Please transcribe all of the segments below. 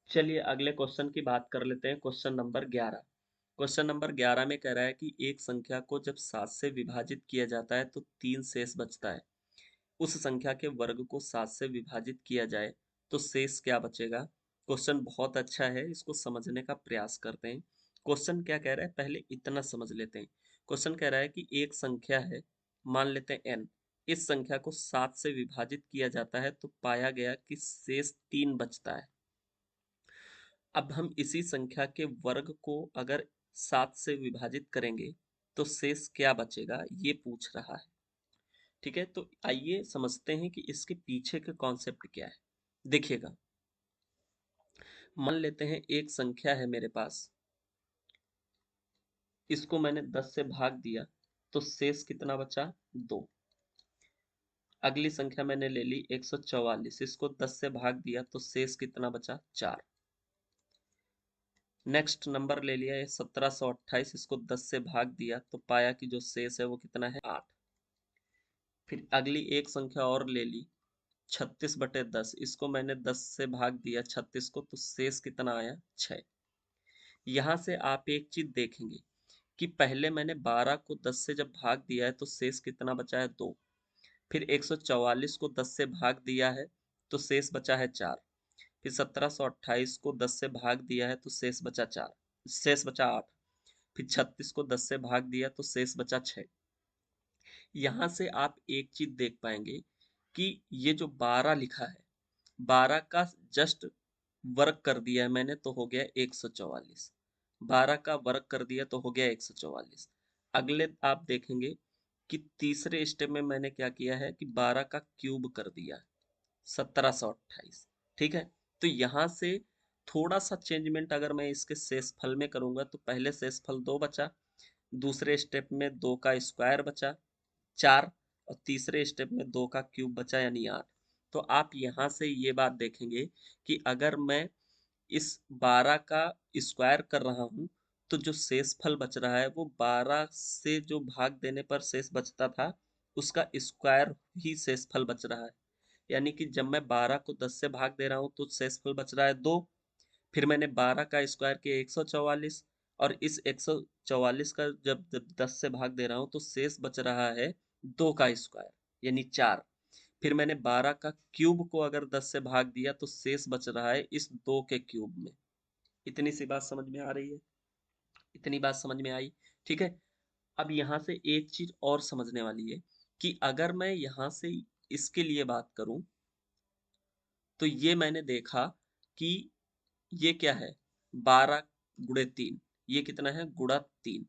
चलिए अगले क्वेश्चन की बात कर लेते हैं। Question number 11। क्वेश्चन नंबर 11 में कह रहा है कि एक संख्या को जब 7 से विभाजित किया जाता है तो 3 शेष बचता है। उस संख्या के वर्ग को 7 से विभाजित किया जाए तो शेष क्या बचेगा। क्वेश्चन बहुत अच्छा है, इसको समझने का प्रयास करते हैं। क्वेश्चन क्या कह रहा है, पहले इतना समझ लेते हैं। क्वेश्चन कह रहा है कि एक संख्या है, मान लेते हैं n। इस संख्या को 7 से विभाजित किया जाता है तो पाया गया कि शेष 3 बचता है। अब हम इसी संख्या के वर्ग को अगर 7 से विभाजित करेंगे तो शेष क्या बचेगा, ये पूछ रहा है। ठीक है, तो आइए समझते हैं कि इसके पीछे के कॉन्सेप्ट क्या है। देखिएगा, मान लेते हैं एक संख्या है मेरे पास, इसको मैंने 10 से भाग दिया तो शेष कितना बचा, 2। अगली संख्या मैंने ले ली 144, इसको 10 से भाग दिया तो शेष कितना बचा, 4। नेक्स्ट नंबर ले लिया है 1728, इसको 10 से भाग दिया तो पाया कि जो शेष है वो कितना है, 8। फिर अगली एक संख्या और ले ली 36/10, इसको मैंने 10 से भाग दिया 36 को तो शेष कितना आया, 6। यहाँ से आप एक चीज देखेंगे कि पहले मैंने 12 को 10 से जब भाग दिया है तो शेष कितना बचा है, 2। फिर 144 को 10 से भाग दिया है तो शेष बचा है 4। फिर 1728 को 10 से भाग दिया है तो शेष बचा 4, शेष बचा 8। फिर 36 को 10 से भाग दिया तो शेष बचा 6। यहाँ से आप एक चीज देख पाएंगे कि ये जो 12 लिखा है, 12 का जस्ट वर्ग कर दिया है मैंने तो हो गया 144। 12 का वर्ग कर दिया तो हो गया 144। अगले आप देखेंगे कि तीसरे स्टेप में मैंने क्या किया है कि 12 का क्यूब कर दिया, 1728। ठीक है, तो यहाँ से थोड़ा सा चेंजमेंट अगर मैं इसके शेषफल में करूंगा तो पहले शेषफल 2 बचा, दूसरे स्टेप में 2 का स्क्वायर बचा 4, और तीसरे स्टेप में 2 का क्यूब बचा यानी 8। तो आप यहाँ से ये बात देखेंगे कि अगर मैं इस 12 का स्क्वायर कर रहा हूँ तो जो शेषफल बच रहा है वो 12 से जो भाग देने पर शेष बचता था उसका स्क्वायर ही शेषफल बच रहा है। यानी कि जब मैं 12 को 10 से भाग दे रहा हूँ तो शेषफल बच रहा है 2। फिर मैंने 12 का स्क्वायर किया 144, और इस 144 का जब जब 10 से भाग दे रहा हूँ तो शेष बच रहा है 2 का स्क्वायर यानी 4। फिर मैंने 12 का क्यूब को अगर 10 से भाग दिया तो शेष बच रहा है इस 2 के क्यूब में। इतनी सी बात समझ में आ रही है, इतनी बात समझ में आई। ठीक है, अब यहाँ से एक चीज और समझने वाली है कि अगर मैं यहाँ से इसके लिए बात करूं तो ये मैंने देखा कि ये क्या है, 12 × 3, ये कितना है, ×3।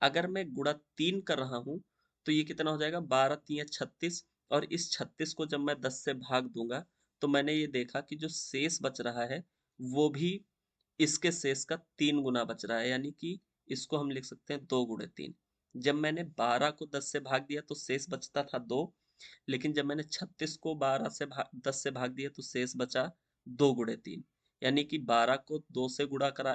अगर मैं ×3 कर रहा हूं तो ये कितना हो जाएगा, 12×3 = 36। और इस 36 को जब मैं 10 से भाग दूंगा तो मैंने ये देखा कि जो शेष बच रहा है वो भी इसके शेष का 3 गुना बच रहा है, यानी कि इसको हम लिख सकते हैं 2 × 3। जब मैंने 12 को 10 से भाग दिया तो शेष बचता था 2, लेकिन जब मैंने 36 को 10 से भाग दिया तो शेष बचा 2 × 3। यानी कि 12 को 2 से गुणा करा,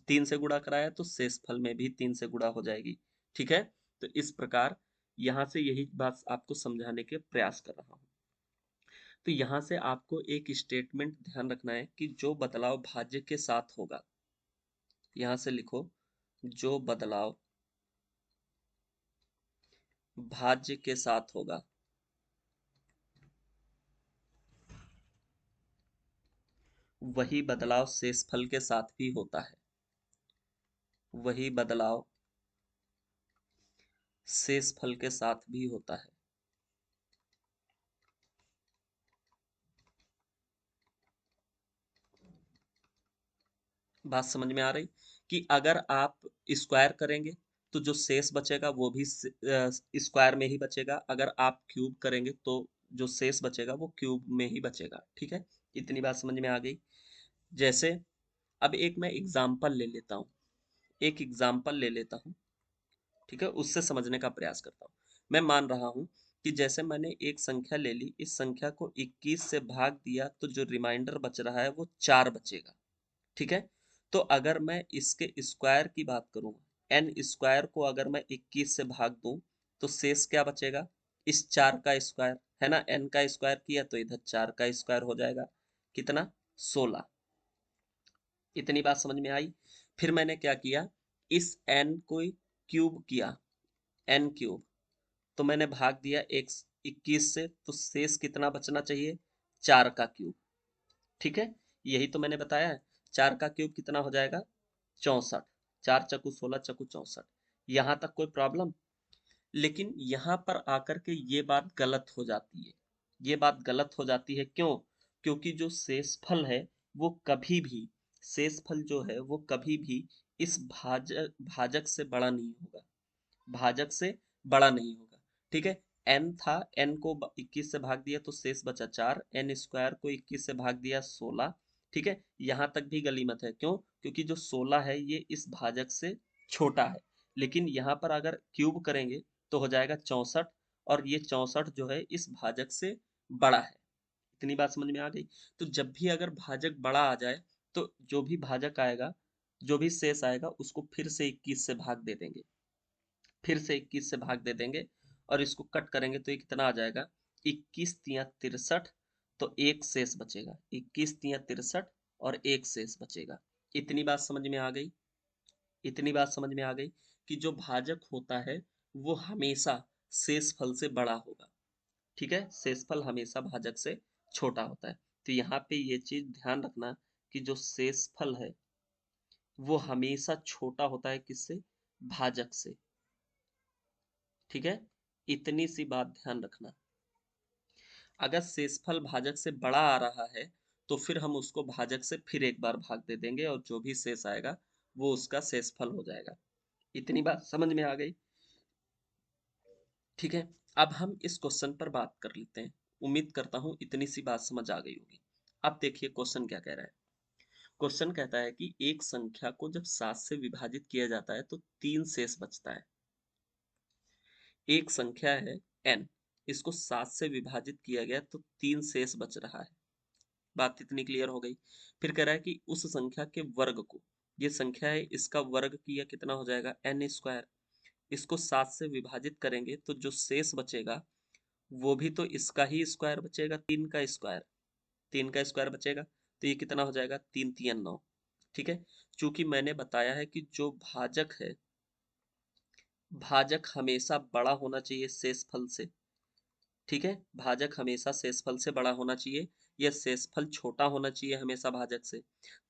3 से गुणा कराया तो शेषफल में भी 3 से गुणा हो जाएगी। ठीक है, तो इस प्रकार यहाँ से यही बात आपको समझाने के प्रयास कर रहा हूँ। तो यहाँ से आपको एक स्टेटमेंट ध्यान रखना है कि जो बदलाव भाज्य के साथ होगा, यहाँ से लिखो, जो बदलाव भाज्य के साथ होगा वही बदलाव शेषफल के साथ भी होता है, वही बदलाव शेषफल के साथ भी होता है। बात समझ में आ रही कि अगर आप स्क्वायर करेंगे तो जो शेष बचेगा वो भी स्क्वायर में ही बचेगा, अगर आप क्यूब करेंगे तो जो शेष बचेगा वो क्यूब में ही बचेगा। ठीक है, इतनी बात समझ में आ गई। जैसे अब एक मैं एग्जाम्पल ले लेता हूँ, एक एग्जाम्पल ले लेता हूँ। ठीक है, उससे समझने का प्रयास करता हूँ। मैं मान रहा हूँ कि जैसे मैंने एक संख्या ले ली, इस संख्या को 21 से भाग दिया तो जो रिमाइंडर बच रहा है वो 4 बचेगा। ठीक है, तो अगर मैं इसके स्क्वायर की बात करूँ, एन स्क्वायर को अगर मैं 21 से भाग दूं तो शेष क्या बचेगा, इस 4 का स्क्वायर है ना, एन का स्क्वायर किया तो इधर 4 का स्क्वायर हो जाएगा, कितना, 16। इतनी बात समझ में आई। फिर मैंने क्या किया, इस n को क्यूब किया, n क्यूब, तो मैंने भाग दिया 21 से, तो शेष कितना बचना चाहिए, 4 का क्यूब। ठीक है, यही तो मैंने बताया है। 4 का क्यूब कितना हो जाएगा, 64। 4 चक्कू 16 चक्कू 64। यहां तक कोई प्रॉब्लम? लेकिन यहां पर आकर के ये बात गलत हो जाती है। ये बात गलत हो जाती है क्यों? क्योंकि जो शेषफल है वो कभी भी, शेषफल जो है वो कभी भी इस भाजक भाजक से बड़ा नहीं होगा, भाजक से बड़ा नहीं होगा। ठीक है, n था, n को 21 से भाग दिया तो शेष बचा 4, n स्क्वायर को 21 से भाग दिया 16। ठीक है, यहां तक भी गली मत है, क्यों? क्योंकि जो 16 है ये इस भाजक से छोटा है, लेकिन यहाँ पर अगर क्यूब करेंगे तो हो जाएगा 64, और ये 64 जो है इस भाजक से बड़ा है। इतनी बात समझ में आ गई? तो जब भी अगर भाजक बड़ा आ जाए तो जो भी भाजक आएगा, जो भी शेष आएगा उसको फिर से 21 से भाग दे देंगे, फिर से 21 से भाग दे देंगे, और इसको कट करेंगे तो ये कितना आ जाएगा, 21 तिया 63, तो एक शेष बचेगा, 21 तिया 63 और एक शेष बचेगा। इतनी बात समझ में आ गई? इतनी बात समझ में आ गई कि जो भाजक होता है वो हमेशा शेषफल से बड़ा होगा। ठीक है, शेषफल हमेशा भाजक से छोटा होता है। तो यहाँ पे ये चीज ध्यान रखना कि जो शेषफल है वो हमेशा छोटा होता है किससे, भाजक से। ठीक है, इतनी सी बात ध्यान रखना। अगर शेषफल भाजक से बड़ा आ रहा है तो फिर हम उसको भाजक से फिर एक बार भाग दे देंगे, और जो भी शेष आएगा वो उसका शेषफल हो जाएगा। इतनी बात समझ में आ गई? ठीक है, अब हम इस क्वेश्चन पर बात कर लेते हैं। उम्मीद करता हूं इतनी सी बात समझ आ गई होगी। अब देखिए क्वेश्चन क्या कह रहा है। क्वेश्चन कहता है कि एक संख्या को जब 7 से विभाजित किया जाता है तो 3 शेष बचता है। एक संख्या है n, इसको 7 से विभाजित किया गया तो 3 शेष बच रहा है। बात इतनी क्लियर हो गई। फिर कह रहा है कि उस संख्या के वर्ग को, ये संख्या है इसका वर्ग किया कितना हो जाएगा, n स्क्वायर। इसको 7 से विभाजित करेंगे तो जो शेष बचेगा वो भी तो इसका ही स्क्वायर बचेगा, 3 का स्क्वायर, 3 का स्क्वायर बचेगा। तो ये कितना हो जाएगा, 3 तिया 9। ठीक है, चूंकि मैंने बताया है कि जो भाजक है, भाजक हमेशा बड़ा होना चाहिए शेषफल से। ठीक है, भाजक हमेशा शेषफल से बड़ा होना चाहिए, या शेषफल छोटा होना चाहिए हमेशा भाजक से।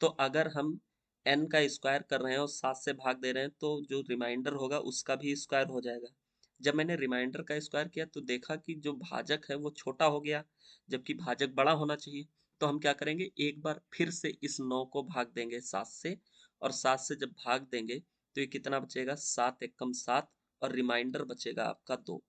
तो अगर हम n का स्क्वायर कर रहे हैं और 7 से भाग दे रहे हैं तो जो रिमाइंडर होगा उसका भी स्क्वायर हो जाएगा। जब मैंने रिमाइंडर का स्क्वायर किया तो देखा कि जो भाजक है वो छोटा हो गया, जबकि भाजक बड़ा होना चाहिए। तो हम क्या करेंगे, एक बार फिर से इस 9 को भाग देंगे 7 से, और 7 से जब भाग देंगे तो ये कितना बचेगा, 7 एकम 7, और रिमाइंडर बचेगा आपका 2।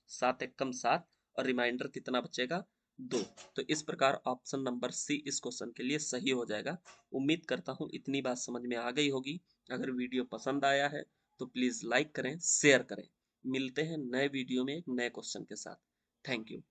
7 एकम 7 और रिमाइंडर कितना बचेगा, 2। तो इस प्रकार ऑप्शन नंबर सी इस क्वेश्चन के लिए सही हो जाएगा। उम्मीद करता हूँ इतनी बात समझ में आ गई होगी। अगर वीडियो पसंद आया है तो प्लीज लाइक करें, शेयर करें। मिलते हैं नए वीडियो में एक नए क्वेश्चन के साथ। Thank you.